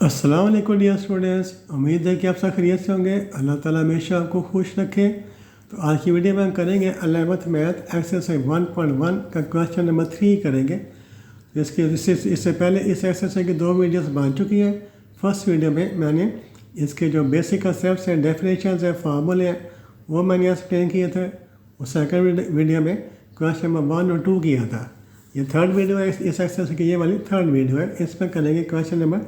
अस्सलाम वालेकुम dear students, उम्मीद है कि आप सब खैरियत से होंगे। अल्लाह ताला हमेशा आपको खुश रखे। तो आज की वीडियो में हम करेंगे 11th मैथ एक्सरसाइज 1.1 का क्वेश्चन नंबर 3 करेंगे। तो इससे पहले इस एक्सरसाइज की 2 वीडियोस बन चुकी हैं। फर्स्ट वीडियो में मैंने इसके जो बेसिक कंसेप्ट हैं, डेफिनेशंस हैं, फार्मूले हैं, वो मैंने एक्सप्लेन किए थे। और सेकंड वीडियो में क्वेश्चन नंबर 1 और 2 किया था। ये थर्ड वीडियो है, इस एक्सरसाइज की ये वाली थर्ड वीडियो है। इसमें करेंगे क्वेश्चन नंबर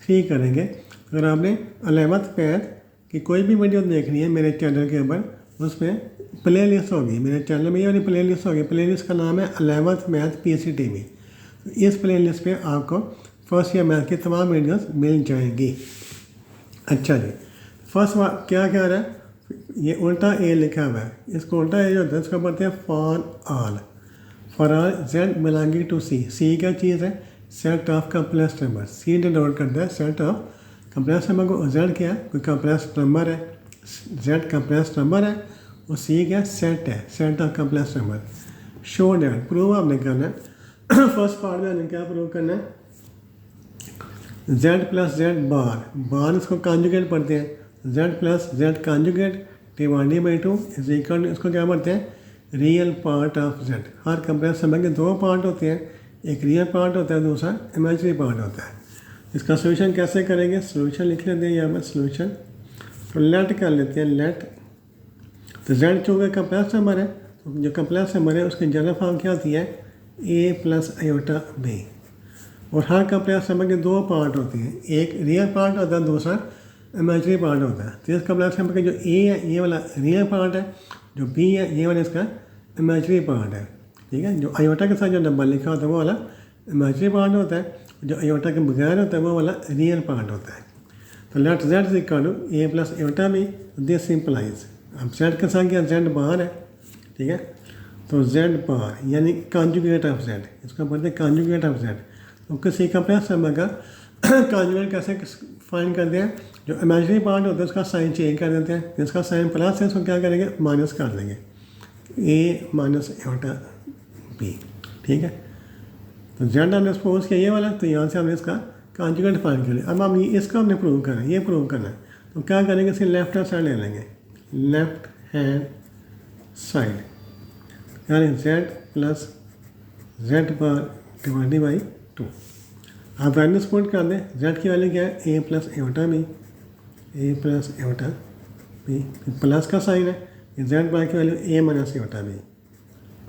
3 करेंगे। अगर आपने 11th मैथ की कोई भी वीडियो देखनी है मेरे चैनल के ऊपर, उसमें प्ले लिस्ट होगी। मेरे चैनल में ये वाली प्ले लिस्ट होगी। प्ले लिस्ट का नाम है 11th मैथ PCTV। इस प्ले लिस्ट पर आपको फर्स्ट ईयर मैथ की तमाम वीडियोस मिल जाएंगी। अच्छा जी, फर्स्ट क्या कह रहा है, ये उल्टा ए लिखा हुआ है। इसको उल्टा ए जो होता है इसको बोलते हैं for all Z belonging to C. C क्या चीज़ है? Set of complex number. C denote करता है सेट ऑफ कम्प्लेक्स नंबर को। जेड क्या है? कोई कम्प्लेक्स नंबर है। जेड कम्प्लेक्स नंबर है और सी क्या? सेट है, set of complex number. Show that prove आपने करना है। फर्स्ट पार्ट में हमने क्या प्रूव करना है? जेड प्लस जेड बार इसको कॉन्जुगेट पढ़ते हैं। Z plus Z conjugate divided by 2 is equal to, इसको क्या पढ़ते हैं? Real part of Z. हर कम्प्लेक्स नंबर के 2 पार्ट होते हैं, एक रियल पार्ट होता है, दूसरा इमेजिनरी पार्ट होता है। इसका सोल्यूशन कैसे करेंगे? सोल्यूशन लिख लेते हैं यहाँ पर सोल्यूशन। तो लेट कर लेते हैं, लेट। तो जेड चूँकि कम्प्लेक्स नंबर है, तो जो कम्प्लेक्स नंबर है उसकी जनरल फॉर्म क्या होती है? A plus iota B. और हर कम्प्लेक्स नंबर के 2 पार्ट होते हैं, एक रियल पार्ट होता है, दूसरा इमेजिनरी पार्ट होता है। तो इस कम्प्लेक्स नंबर का जो ए है ये वाला रियल पार्ट है, जो बी है ये वाला इसका इमेजिनरी पार्ट है। ठीक है, जो आयोटा के साथ जो नंबर लिखा होता है वो वाला इमेजिनरी पार्ट होता है, जो आयोटा के बगैर होता है वो वाला रियल पार्ट होता है। तो let Z is equal to A plus iota B. This simplify. अब जेड के साथ क्या? जेड बार है। ठीक है, तो जेड बार यानी कॉन्जुगेट ऑफ जेड, इसको बोलते हैं कॉन्जुगेट ऑफ जेड। तो किसी कम्प्लेक्स नंबर का कॉन्जुगेट कैसे फाइंड करते हैं? जो इमेजिनरी पार्ट होता है उसका साइन चेंज कर देते हैं। जिसका साइन प्लस है उसको क्या करेंगे? माइनस कर देंगे, ए माइनस आयोटा बी। ठीक है, तो जेड हमने सपोज किया ये वाला, तो यहाँ से हमने इसका कॉन्जुगेट फाइंड कर लिया। अब हम इसका हमने प्रूव करना है, ये प्रूव करना है। तो क्या करेंगे? इसकी लेफ्ट हैंड साइड ले लेंगे, लेफ्ट हैंड साइड यानी Z plus Z bar divided by 2। आप वैल्यू सपोर्ट कर दें। जेड की वैल्यू क्या है? A plus iota B, A plus iota B. Plus का साइन है, जेड बार की value A minus iota B,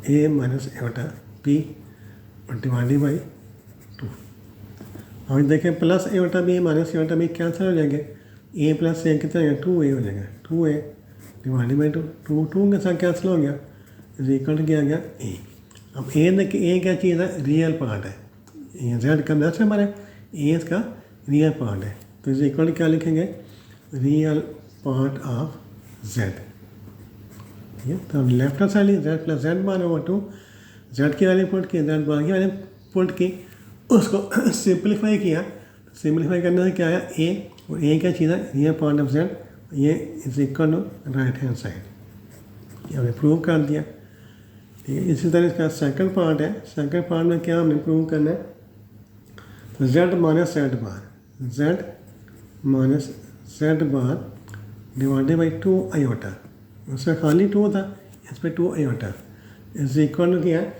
A minus iota B और डिवाइडेड बाई 2। अब देखें plus iota B minus iota B cancel हो जाएंगे। ए प्लस ए कितना हो जाएगा? 2a हो जाएगा, 2a डिवाइडेड बाई 2। 2 के साथ कैंसिल हो गया, इज इक्वल टू क्या आ गया? ए। अब ए देखिए, ए क्या चीज़ है? रियल पार्ट है। ये जेड का दस नंबर है, ए इसका रियल पार्ट है। तो इज इक्वल टू क्या लिखेंगे? Real part of Z. ठीक है, तो left hand side Z plus Z bar over 2। Z की वैल्यू पुट की, जेड बार की वैल्यू पुट की, उसको सिंप्लीफाई किया। सिंप्लीफाई करने से क्या आया? ए। और ए क्या चीज़ है? Real part of Z. ये is equal to right hand side. ये हमने प्रूव कर दिया। ठीक है, इसी तरह इसका सेकंड पार्ट है। सेकंड पार्ट में क्या हमने प्रूव करना है? तो Z minus Z bar, Z minus Z bar divided by 2 iota. उसमें खाली 2 था, इस पर 2 आयोटा इज इक्वल टू क्या है?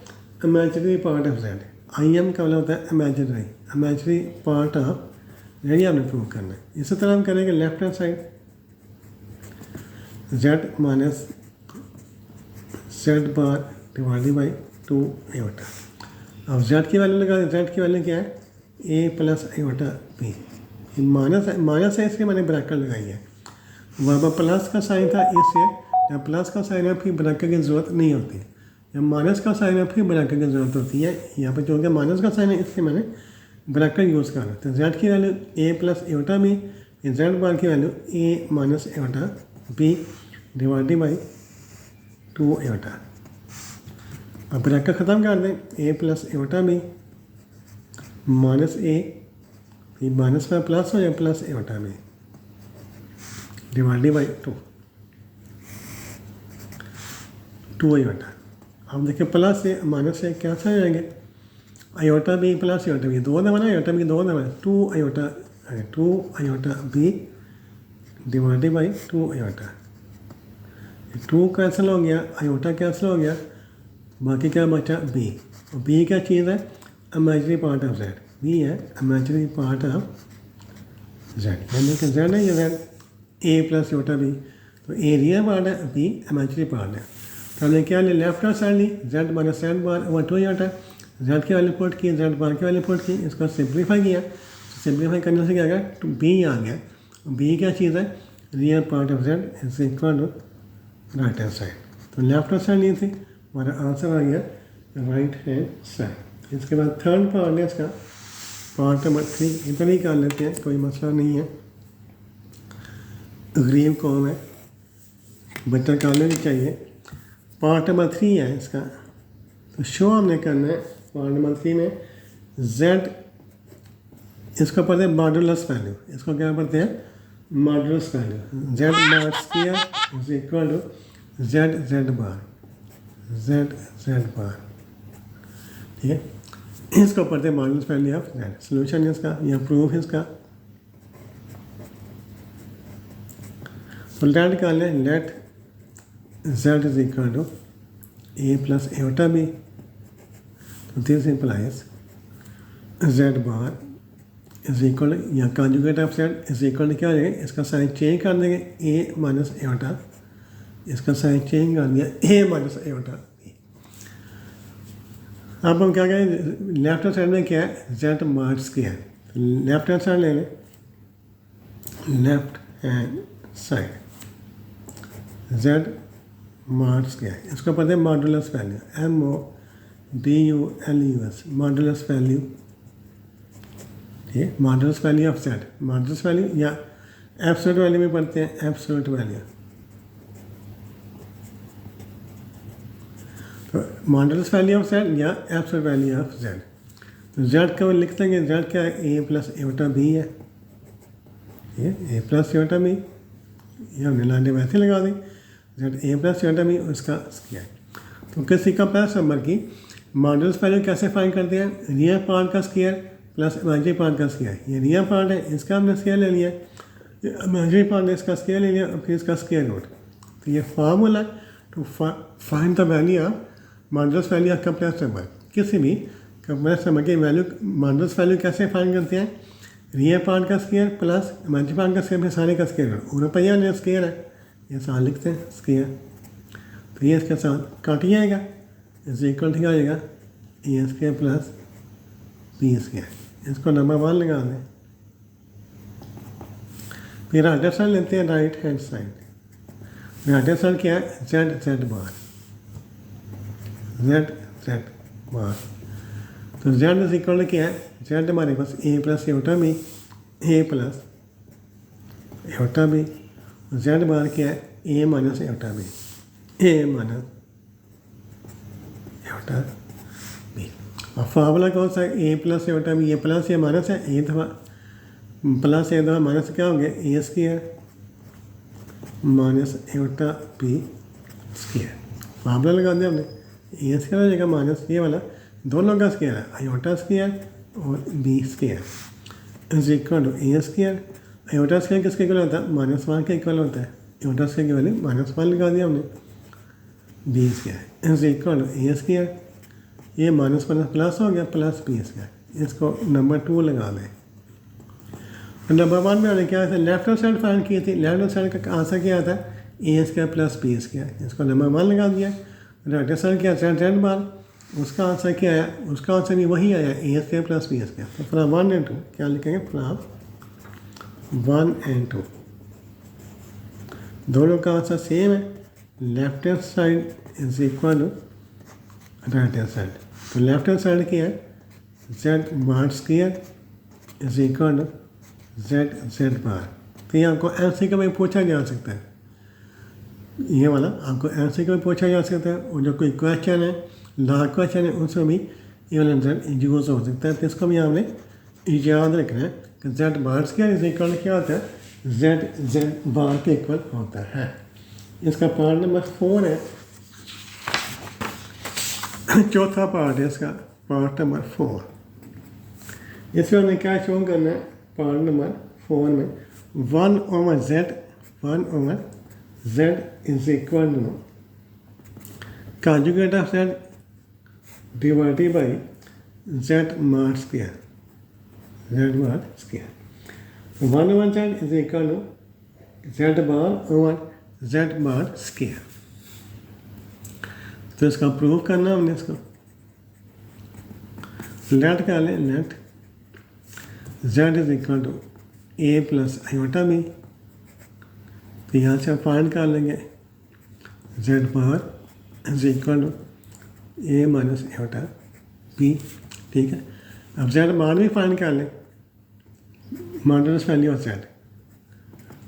Imaginary part of Z. I am का मतलब होता है imaginary, imaginary part of Z. आपने प्रूव करना है। इसी तरह हम करेंगे left hand side, Z minus Z bar divided by 2 iota. अब जेड की वैल्यू लगा दें। जेड की वैल्यू क्या है? A plus iota B. Minus है इसलिए मैंने ब्रैकेट लगाई है। वहाँ पर प्लस का साइन था, इससे जब प्लस का साइन है फिर ब्रैकेट की ज़रूरत नहीं होती। जब माइनस का साइन है फिर ब्रैकेट की ज़रूरत होती है। यहाँ पर चूँकि माइनस का साइन है इसलिए मैंने ब्रैकेट यूज़ करा। तो जेड की value A plus iota B, Z bar की value A minus iota B divided by 2 iota. अब ब्रैकेट ख़त्म कर दें, A plus iota B minus A, फिर माइनस में प्लस हो जाए plus iota B divided by 2 iota. अब देखिए प्लस से माइनस से कैंसिल हो जाएंगे। Iota B plus iota B 2 दफ़ा ना, आयोटा बी 2 दफ़ा, 2 iota 2 iota B divided by 2 iota. 2 cancel हो गया, आयोटा कैंसिल हो गया, बाकी क्या बचा बी। और बी क्या चीज़ है? Imaginary part of Z. B है इमेजिनरी पार्ट ऑफ जेड, यानी कि जेड है या Z A plus iota B. तो ए रियल पार्ट है, बी इमेजिनरी पार्ट है। तो हमने क्या लिया, लेफ्ट हैंड साइड ली Z minus Z bar over 2 iota. Z की वैल्यू पुट की, जेड बार की वैल्यू पुट की, इसको सिंप्लीफाई किया। सिंप्लीफाई करने से क्या आ गया, तो बी आ गया। बी क्या चीज़ है? Real part of Z is equal to right hand side. तो लेफ्ट हैंड साइड ली थी, हमारा आंसर आ गया राइट हैंड साइड। इसके बाद थर्ड पार्ट है इसका, पार्ट नंबर 3। इतना ही कर लेते हैं, कोई मसला नहीं है, गरीब कौम है, बच्चा कर लेनी चाहिए। पार्ट नंबर 3 है इसका, तो शो हमने करना है पार्ट नंबर 3 में जेड, इसको पढ़ते हैं मॉडुलस वैल्यू। इसको क्या पढ़ते हैं? Modulus value. Z bar square is equal to Z Z bar, Z Z bar, ठीक है। इसको पढ़ते हैं modulus value of Z. Solution इसका या प्रूफ इसका, तो लेट कर लें, let Z is equal to A plus iota B. तो this implies Z bar is equal या conjugate of Z is equal क्या हो जाएगा, इसका साइन चेंज कर देंगे ए माइनस आयोटा, इसका साइन चेंज कर दिया ए माइनस आयोटा। अब हम क्या करें, लेफ्ट हैंड साइड में क्या है, Z mart square. Left hand side ले लें, left hand side Z mart square, इसको पढ़ते हैं modulus value, MODULUS, modulus value, ठीक है। Modulus value of Z, modulus value या एब्सोल्यूट वैल्यू में पढ़ते हैं, एब्सोल्यूट वैल्यू। तो मॉडुलस वैल्यू ऑफ जेड या एब्सोल्यूट वैल्यू ऑफ जेड। तो जेड का लिख देंगे, जेड क्या है, ए प्लस आयोटा बी है, ठीक है, ए प्लस आयोटा बी, ये हमने लाने वैसे लगा दी, Z A plus iota B उसका स्क्वायर। तो किसी का प्लस नंबर की मॉडुलस वैल्यू कैसे फाइंड करते हैं, रियल पार्ट का स्क्वायर प्लस इमेजिनरी पार्ट का स्क्वायर। ये रियल पार्ट है, इसका हमने स्क्वायर ले लिया, इमेजिनरी पार्ट ने इसका स्क्वायर ले लिया और फिर इसका स्क्वायर रूट। तो ये formula to find the value of modulus value of complex number. किसी भी कंप्लेक्स नंबर की वैल्यू मॉडुलस वैल्यू कैसे फाइंड करते हैं, रियल पार्ट का स्क्वायर प्लस इमेजिनरी पार्ट का स्क्वायर फिर सारे का स्क्वायर रूट। और रुपया ने स्क्वायर है, ये साथ लिखते हैं स्क्वायर। तो ये इसके साथ काट जाएगा, इस इक्वल ठीक आ जाएगा ए स्क्वायर प्लस बी स्क्वायर। इसको नंबर 1 लगा दें। फिर राइट हैंड साइड लेते हैं, right hand side. Right hand side क्या है, Z Z bar, Z Z bar. तो जेड इज इक्वल क्या है, जेड हमारे पास ए plus iota B, A plus iota B. Z बार क्या है, ए minus iota B, A minus iota B. और formula कौन सा है, ए प्लस आयोटा बी, ये प्लस या माइनस है, ए दफा प्लस ए दफा माइनस क्या हो गया, A square minus iota B square. Formula लगा दिया हमने, ए स्क्वायर हो जाएगा माइनस ये वाला, दोनों का स्क्वायर है, आयोटा स्क्वायर और B square is equal to A square. Iota square किसके इक्वल होता है, -1 के इक्वल होता है, आयोटा स्क्वायर की वैल्यू -1 लगा दिया हमने, B square is equal to A square. ये माइनस प्लस हो गया, प्लस बी स्क्वायर। इसको नंबर 2 लगा दें। तो नंबर 1 में हमने क्या था, लेफ्ट हैंड साइड फाइंड की थी, लेफ्ट हैंड साइड का आंसर क्या आता है, ए स्क्वायर प्लस बी स्क्वायर। इसको नंबर 1 लगा दिया। राइट हैंड साइड क्या जेड जेड बार, उसका आंसर क्या आया, उसका आंसर भी वही आया, ए स्क्वायर प्लस बी स्क्वायर। तो फ्रॉम 1 and 2 क्या लिखेंगे, फ्रॉम 1 and 2 दोनों का आंसर सेम है। Left hand side is equal to right hand side. तो लेफ्ट हैंड साइड क्या है, Z bar square is equal to Z Z bar. तो ये आपको MCQ में पूछा जा सकता है, ये वाला आपको MCQ में पूछा जा सकता है। और जो कोई क्वेश्चन है, लार्ज क्वेश्चन है, उसमें भी ये वाला जेड यूज हो सकता है। तो इसको भी आपने याद रखना है कि Z bar square is equal क्या होता है, जेड जेड बार के इक्वल होता है। इसका पार्ट नंबर 4 है, चौथा पार्ट है इसका, पार्ट नंबर 4। इसमें हमने क्या शो करना है, पार्ट नंबर 4 में 1/z is equal to conjugate of z divided by z mod square. Z mod square. 1/z is equal to z bar over z mod square. तो इसका प्रूव करना हमने इसको लेट कर लें let z is equal to a plus iota b। तो यहाँ से आप फाइंड कर लेंगे z bar is equal to a minus iota b। ठीक है, अब z बार भी फाइंड कर लें मॉडुलस वैल्यू ऑफ z।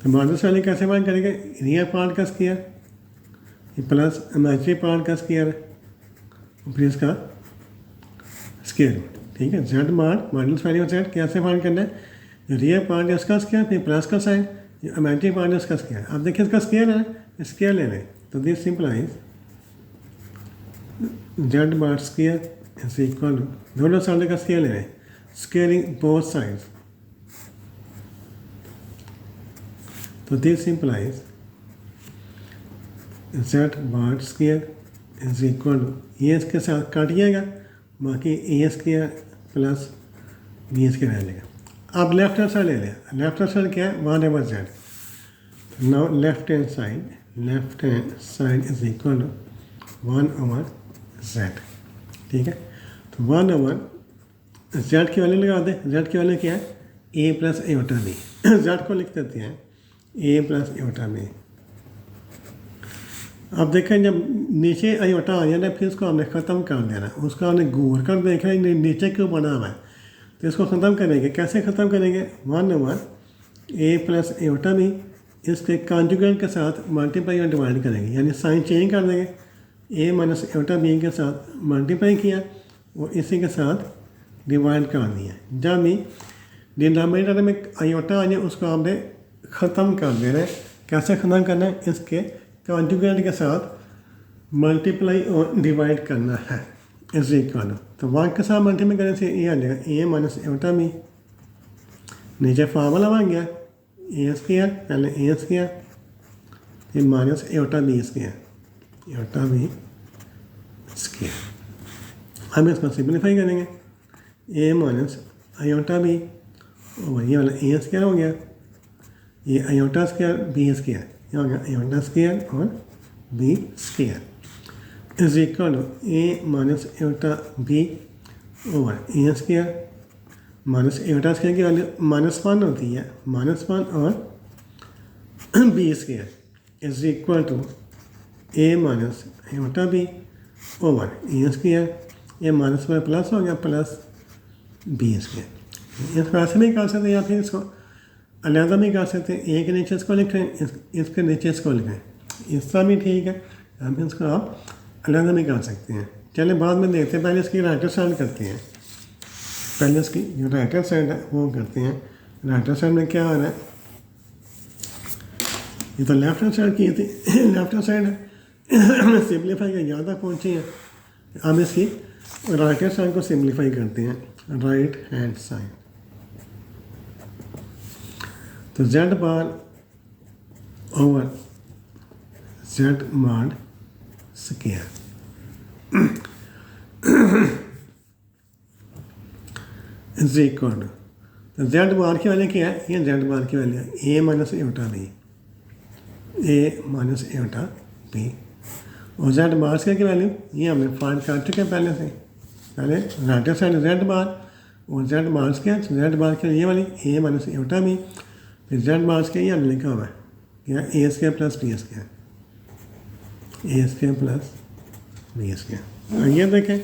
तो मॉडुलस वैल्यू कैसे फाइंड करेंगे? रियल पार्ट का स्क्वायर प्लस इमेजिनरी पार्ट का स्क्वायर और फिर इसका स्क्वायर रूट। ठीक है, Z modulus value of Z कैसे फाइंड करना है? रियल पार्ट है उसका स्क्वायर, फिर प्लस का साइन, इमेजिनरी पार्ट है उसका स्क्वायर। अब देखिए इसका स्क्वायर है, स्क्वायर ले लें तो this simplify Z bar square is equal to दोनों साइड का स्क्वायर ले लें, स्क्वायरिंग बोथ साइड्स। तो this simplify z bar square is equal to ये इसके साथ काट जाएगा, बाकी A square plus B square रह जाएगा। अब लेफ्ट हैंड साइड ले लें, लेफ्ट हैंड साइड क्या है? 1/z। Now left hand side is equal to 1/z। ठीक है, तो 1/z की वैल्यू लगा दें। z की वैल्यू क्या है? a plus iota b। z को लिख देते हैं a प्लस आयोटा b। अब देखें जब नीचे आयोटा आ जाए फिर इसको हमने ख़त्म कर देना, उसका हमने घूर कर देखना नीचे क्यों बना हुआ है। तो इसको ख़त्म करेंगे, कैसे ख़त्म करेंगे? 1/a प्लस आयोटा b इसके कॉन्जुगेट के साथ मल्टीप्लाई और डिवाइड करेंगे, यानी साइन चेंज कर देंगे। a माइनस आयोटा b के साथ मल्टीप्लाई किया और इसी के साथ डिवाइड कर दिया। जब भी डिनोमिनेटर में आयोटा आ जाए उसको हमने ख़त्म कर देना है। कैसे ख़त्म करना है? इसके कॉन्जुगेट के साथ मल्टीप्लाई और डिवाइड करना है इज इक्वल। तो 1 के साथ मल्टीप्लाई करने से ये आ जाएगा a माइनस आयोटा b। नीचे फार्मूला बन गया a स्क्वायर, पहले a स्क्वायर फिर minus iota b square, iota b square. हम इसको सिंप्लीफाई करेंगे a माइनस आयोटा b और ये वाला a स्क्वायर हो गया, ये आयोटा स्क्वायर b स्क्वायर, ये हो गया आयोटा स्क्वायर और b square is equal to a minus iota b over a square minus iota square की वैल्यू -1 होती है, -1 और b square is equal to a minus iota b over a square. ये minus में plus हो गया plus b square. इस वैसे नहीं कर सकते या फिर इसको अलहदा भी कर सकते हैं, ए के नीचे इसको लिख रहे हैं, इसके नीचे इसको लिख रहे हैं, इसका भी ठीक है। हम इसको आप अलहदा भी कर सकते हैं। चले बाद में देखते हैं, पहले इसकी राइट साइड करते हैं। पहले इसकी जो राइट साइड है वो करते हैं। राइट साइड में क्या आ रहा है? ये तो लेफ्ट हैंड साइड की थी, लेफ्ट हैंड साइड सिंप्लीफाई के ज़्यादा पहुँचे हैं। हम इसकी राइट हैंड साइड को सिंप्लीफाई करते हैं, राइट हैंड साइड। तो z bar over z mod square is equal to, तो z बार की वैल्यू क्या है? ये z बार की वैल्यू है a minus iota b, a minus iota b और z बार स्क्वायर की वैल्यू ये हमने फाइंड कर चुके हैं पहले से। पहले राइट साइड z बार और z bar square, z bar की ये वाली a माइनस आयोटा b, फिर z बार के ये हमने लिखा हुआ है क्या? a square plus b square, a square plus b square. ये देखें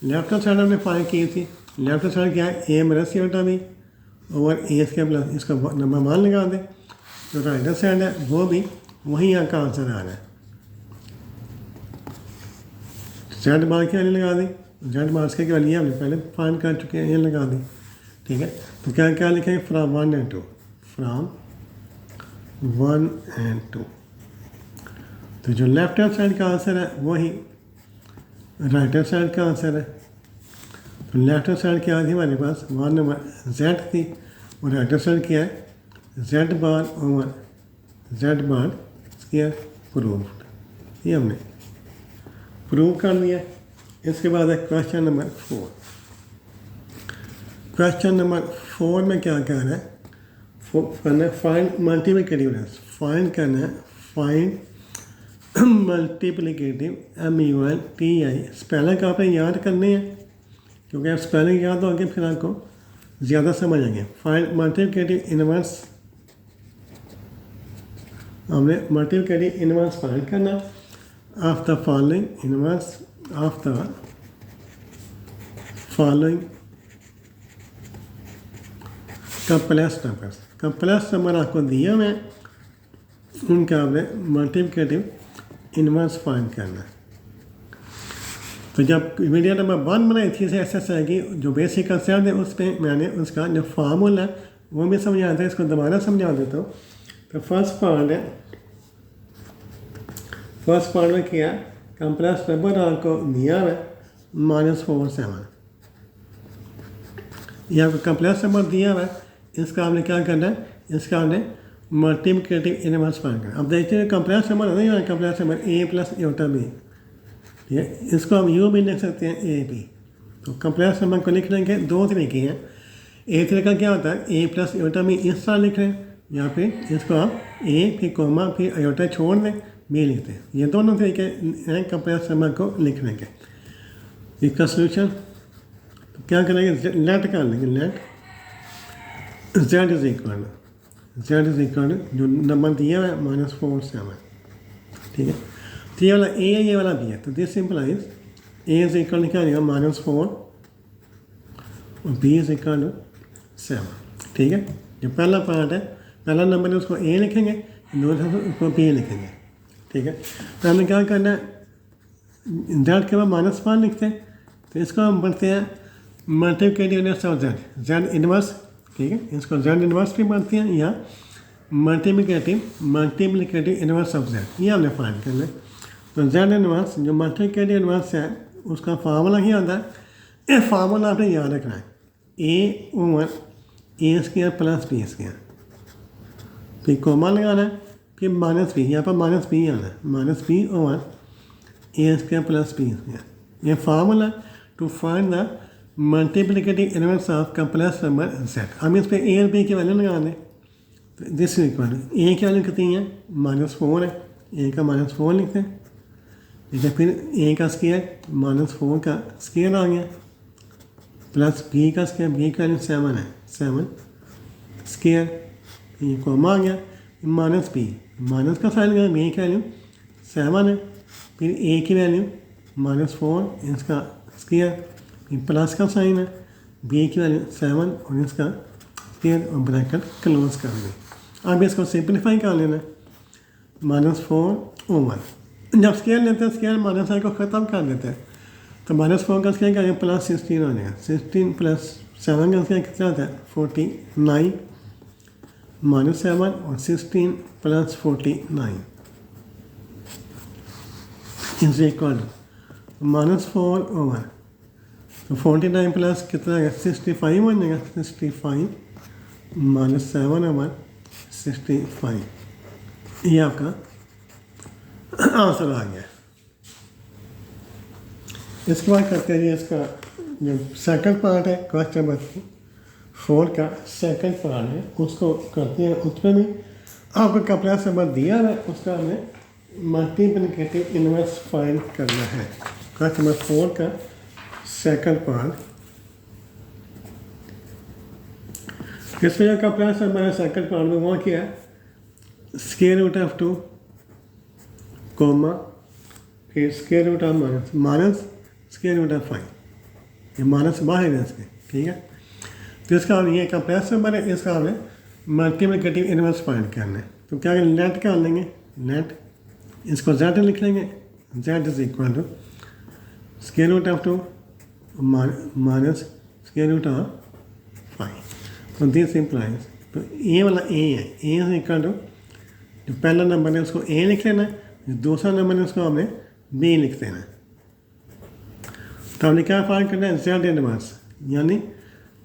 लेफ्ट साइड हमने फाइंड की थी, लेफ्ट साइड क्या है? a minus iota b over a square plus, इसका नंबर मान लगा दें। तो राइट साइड है वो भी वही यहाँ का आंसर आ रहा है। z बार की वैल्यू लगा दी, z बार की वैल्यू हमने पहले फाइंड कर चुके हैं, ये लगा दी। ठीक है, तो क्या क्या लिखेंगे? From 1 and 2, from 1 and 2। तो जो लेफ्ट हैंड साइड का आंसर है वही राइट हैंड साइड का आंसर है। तो लेफ्ट हैंड साइड क्या थी हमारे पास? 1/z थी और अंडरस्टैंड किया है Z bar over Z bar square proved, ये हमने प्रूव कर लिया। इसके बाद है क्वेश्चन नंबर 4। क्वेश्चन नंबर 4 में क्या कह रहा है, करना है फाइंड मल्टीप्लिकेटिव डिफरेंस, फाइंड करना है फाइंड मल्टीप्लिकेटिव MULTI। स्पेलिंग आपने याद करनी है, क्योंकि आप स्पेलिंग याद होंगे फिर आपको ज़्यादा समझ आएंगे। फाइंड मल्टीप्लिकेटिव इनवर्स, हमने मल्टीप्लिकेटिव इनवर्स फाइंड करना of the following, inverse of the following complex numbers. Complex number आपको दिया हुआ है, उनका आपने मल्टीप्लिकेटिव इनवर्स फाइंड करना है। तो जब वीडियो नंबर 1 बनाई थी इसे एक्सरसाइज की, जो बेसिक कंसेप्ट है उस पर मैंने उसका जो फार्मूला है वो भी समझाया था, इसको दोबारा समझा देता हूँ। तो फर्स्ट पार्ट में किया कंप्लेक्स नंबर आपको दिया है -4 7, ये आपको कंप्लेक्स नंबर दिया हुआ है, इसका आपने क्या करना है, इसका आपने मल्टीप्लिकेटिव इनवर्स फाइंड करना। अब देखते हैं कंप्लेक्स नंबर नहीं है, कंप्लेक्स नंबर A + I ठीक है, इसको हम यूँ भी लिख सकते हैं AB। तो कंप्लेक्स नंबर को लिखने के 2 तरीके हैं। एक तरीका क्या होता है A + I इस तरह लिख रहे हैं, या फिर इसको आप A फिर कोमा फिर I छोड़ दें B लिखते हैं। ये दोनों तरीके हैं कंप्लेक्स नंबर को लिखने के। इसका सोल्यूशन तो क्या करेंगे, लेट कर लेंगे, लेट Z इज इक्वल जो नंबर दिया है -4 7, ठीक है। तो ये वाला A है, ये वाला B है, तो दिस सिंपलाइज A इज इक्वल क्या आएगा -4 और B इज इक्वल 7, ठीक है। जो पहला पार्ट है, पहला नंबर है उसको A लिखेंगे, दूसरा उसको B लिखेंगे, ठीक है। तो हमें क्या करना है, Z के बाद -5 लिखते हैं, तो इसको हम पढ़ते हैं multiplicative inverse of Z inverse, ठीक है। इसको Z इनवर्स भी पढ़ते हैं या मल्टीप्लिकेटिव इनवर्स ऑफ Z, ये हमने फाइंड करना है। तो Z इनवर्स जो मल्टीप्लिकेटिव इनवर्स है उसका फार्मूला ही आता है, ये फार्मूला आपने याद रखना है A/A² + B², फिर कोमा लगाना है, फिर -B, यहाँ पर -B आना है, -B/A² + B²। ये formula to find the multiplicative inverse of complex number Z। हम इस पर A और B की वैल्यू लगा दें, तो दिस इक्वल A की वैल्यू कितनी है -4 है, A का -4 लिखते हैं, ठीक है। फिर A का स्क्वायर -4 का स्क्वायर आ गया प्लस B का स्क्वायर, B की वैल्यू 7 है, 7 स्क्वायर, ये कॉमा आ गया, -B माइनस का साइन गया, B की वैल्यू 7 है, फिर A की वैल्यू -4 इसका स्क्वायर, प्लस का साइन है, B की वैल्यू 7 और इसका स्क्वायर और ब्रैकेट क्लोज कर दें। अब इसको सिंप्लीफाई कर लेना, -4 ओवर, जब स्क्वायर लेते हैं स्क्वायर माइनस को ख़त्म कर देते हैं, तो -4 का स्क्वायर करेंगे +16 आ जाएगा, 16 + 7 का स्क्वायर कितना आता है 49, -7 और 16 + 49 इज इक्वल -4 ओवर, तो 49 प्लस कितना है 65 बन जाएगा, 65 -7 ओवर 65, ये आपका आंसर आ गया। इसके बाद करते हैं इसका जो सेकंड पार्ट है क्वेश्चन नंबर 4 का सेकंड पार्ट है, उसको करते हैं। उसमें भी आपको कंप्लेक्स नंबर दिया है, उसका हमें मल्टीप्लिकेटिव इनवर्स फाइंड करना है। क्वेश्चन नंबर 4 का सेकंड पार्ट, इसमें जो कंप्लेक्स नंबर है सेकंड पार्ट में वो क्या है, स्क्वायर रूट ऑफ 2 कोमा फिर square root of minus square root of 5, ये माइनस बाहर है इसके, ठीक है। तो इसका हम ये कंप्लेक्स नंबर है, इसका हमें मल्टीप्लिकेटिव इनवर्स फाइंड करना है। तो क्या करें, नेट कर लेंगे, नेट इसको Z लिख लेंगे, Z is equal to square root of 2 minus square root of 5, तो दिस इम्प्लाइज, तो ये वाला A है, A इज इक्वल टू जो पहला नंबर है उसको A लिख लेना है, जो दूसरा नंबर है उसको हमें B लिख देना है। तो हमने क्या फाइंड करना है, Z इनवर्स, यानी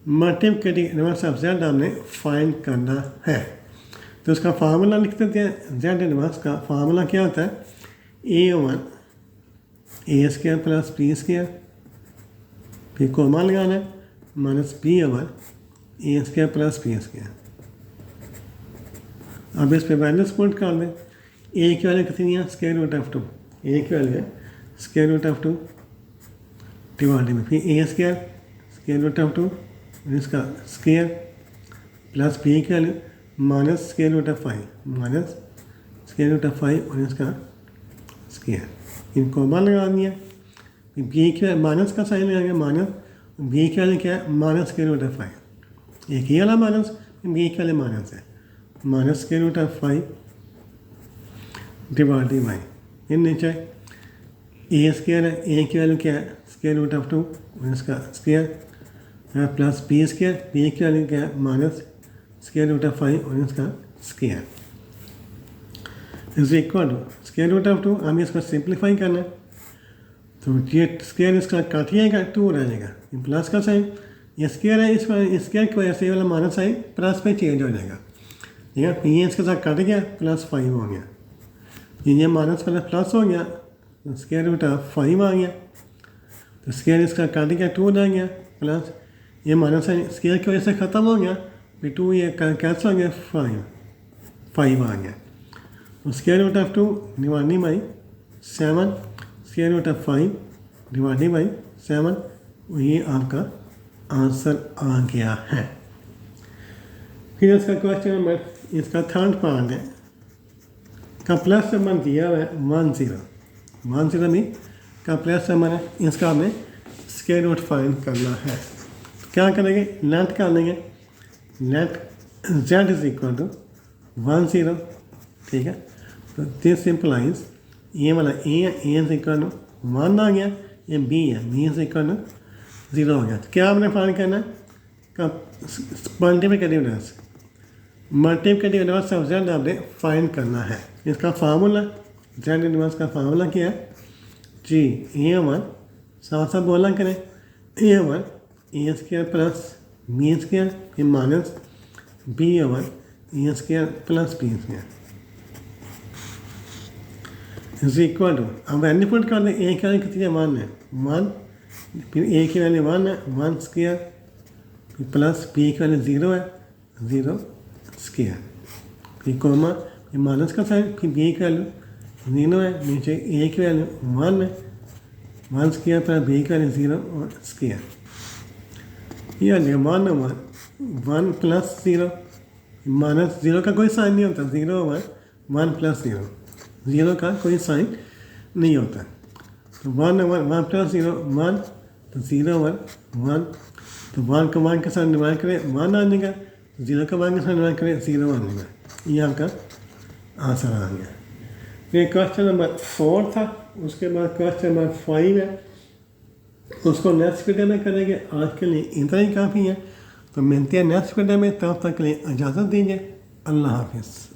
मल्टीप्लिकेटिव इनवर्स ऑफ जेड हमने फाइंड करना है। तो उसका फार्मूला लिख देते हैं। जेड इनवर्स का फार्मूला क्या होता है? A1 A² प्लस B², फिर कोमा लगाना है, minus B1 A² plus B²। अब इस पे वैल्यूज पुट कर दें। A की वैल्यू कितनी है? Square root of 2। A की वैल्यू है स्क्वायर रूट ऑफ 2 डिवाइडेड में फिर A² स्क्वायर रूट ऑफ 2 इसका स्क्वायर प्लस B की value minus square root of 5 minus square root of 5 और इसका स्क्वायर। इनको मान लगा दिया। फिर B की माइनस का साइन लगाएंगे, माइनस B की वैल्यू क्या है? Minus square root of 5। एक ही वाला माइनस, B की वैल्यू माइनस है, minus square root of 5 divided by इन नीचे A² है, A की वैल्यू क्या है? स्क्वायर रूट ऑफ 2 और इसका स्क्वायर प्लस B², B की वैल्यू क्या है? माइनस स्क्वायर रूट ऑफ 5 और इसका square is equal to square root of 2। हमें इसको सिंप्लीफाई करना है, तो ये स्क्वायर इसका काट जाएगा, 2 रह जाएगा, प्लस का साइन ये स्क्वायर है, इस स्क्वायर की वजह से ये वाला माइनस साइन प्लस पे चेंज हो जाएगा, ठीक है। ये इसके साथ कट गया, प्लस 5 हो गया, ये माइनस पहले प्लस हो गया, स्क्वायर रूट ऑफ 5 आ गया, तो स्क्वायर इसका काट गया, 2 रह गया, प्लस ये माइनस साइन स्क्वायर की वजह से ख़त्म हो गया, फिर 2 ये कैंसिल हो गया, 5 आ गया। तो square root of 2 divided by 7 square root of 5 divided by 7, ये आपका आंसर आ गया है। फिर इसका क्वेश्चन नंबर, इसका थर्ड पार्ट है, का प्लस नंबर दिया हुआ है 10 में का प्लस नंबर है, इसका हमें स्क्वायर रूट फाइंड करना है। क्या करेंगे? नेट कर लेंगे, net z is equal to 10, ठीक है। तो दिस सिंपलाइज ये वाला a है, a इज इक्वल टू 1 आ गया, ये b है, b इज इक्वल टू 0 हो गया। तो क्या हमने फाइंड करना है? का मल्टीप्लिकेटिव इनवर्स ऑफ z आपने फाइंड करना है। इसका फार्मूला z इनवर्स का फार्मूला क्या है? जी A1 साथ साथ बोला करें, A1 A² प्लस B² फिर minus B1 A² plus B² is equal to, अब वैल्यू पुट कर दें। A की वैल्यू कितनी है? 1 है, 1, फिर A की वैल्यू 1 है, 1 स्क्वायर, फिर प्लस B की वैल्यू 0 है, 0 स्क्वायर, फिर कोमा, फिर माइनस का साइन, फिर B की वैल्यू 0 है, नीचे A की वैल्यू 1 है, 1 स्क्वायर प्लस B की वैल्यू 0 और स्क्वायर, ये आ जाएगा 1 प्लस 0, माइनस 0 का कोई साइन नहीं होता, 0 1 प्लस 0 का कोई साइन नहीं होता, तो 1 प्लस 0 1, तो 0 1, तो 1 को 1 के साथ डिवाइड करें 1 आ जाएगा, 0 का 1 के साथ डिवाइड करें 0 आ जाएगा, ये आपका आंसर आ गया। ये क्वेश्चन नंबर 4 था। उसके बाद क्वेश्चन नंबर 5 है, उसको नेक्स्ट वीडियो में करेंगे। आज के लिए इतना ही काफ़ी है, तो मिलते हैं नेक्स्ट वीडियो में, तब तक के लिए इजाज़त दीजिए। अल्लाह हाफिज़।